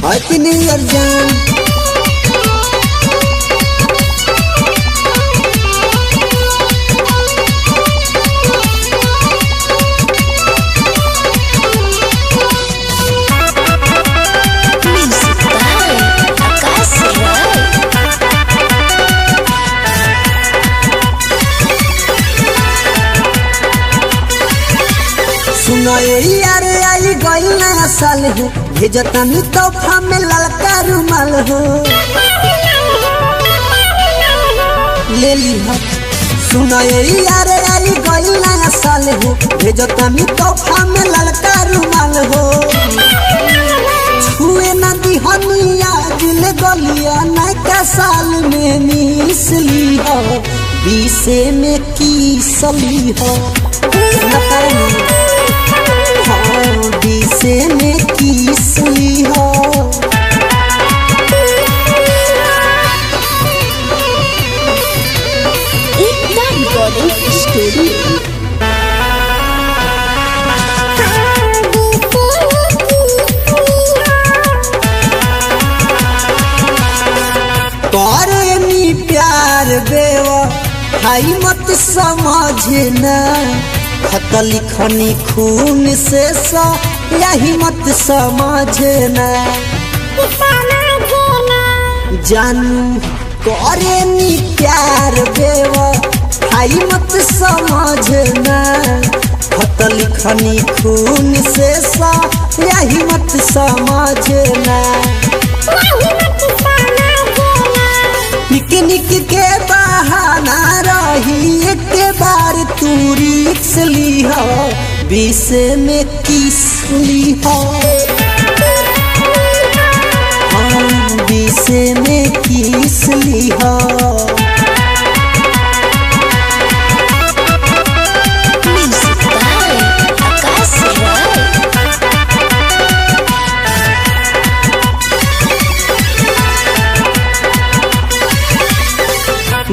Happy new year जान। सुनो यार आई गई नया साल हो, भेजतनी तोहफा में ललका रुमाल हो, ले ली हो। सुनो यार आई गई नया साल हो, भेजतनी तोहफा में ललका रुमाल हो। छुए न दिहनिया दिल गलिया नया साल में मिसली हो, बीसे में किसली हो, बीसे में किसली हो। करनी प्यार बेवा भाई मत समझना, खत लिखनी खून से यही मत समझना। जानू करेनी प्यार बेवा भाई मत समझना, खत लिखनी खून से यही मत समझना। पिकनिक के बहाना रही एक बार तू रिक्स ली हो, बीस में किसली हो, बीस में किसली हो।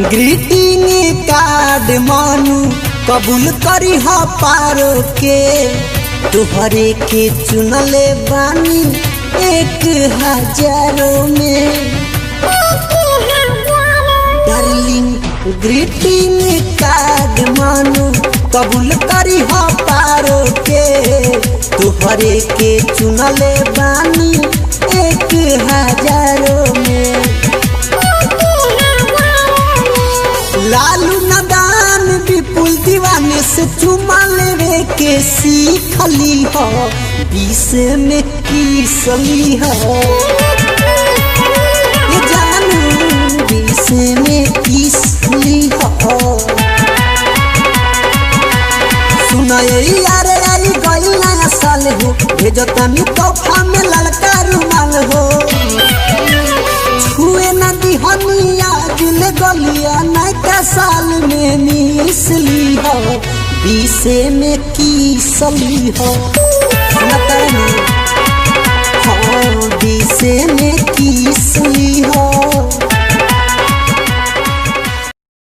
ग्रीटिंग कार्ड मानू कबूल करी हो पारो के, तुहरे के चुनले बानी 1000 में। डार्लिंग ग्रीटिंग कार्ड मानू कबूल करी हो पारो के, तुहरे के चुनले बानी 1000 में। लालू नदान विपुल दीवाने से चुमा लेवे के सीखली हो, बीस में किसली हो। ये जानू बीस में किसली हो। सुनो यार आई गई नया साल हो, भेजतनी तोहफा में ललका रुमाल हो। छुए न दिहनिया दिल गलिया नया साल में मिसली हो, बीसे में किसली हो, बीसे में किसली हो।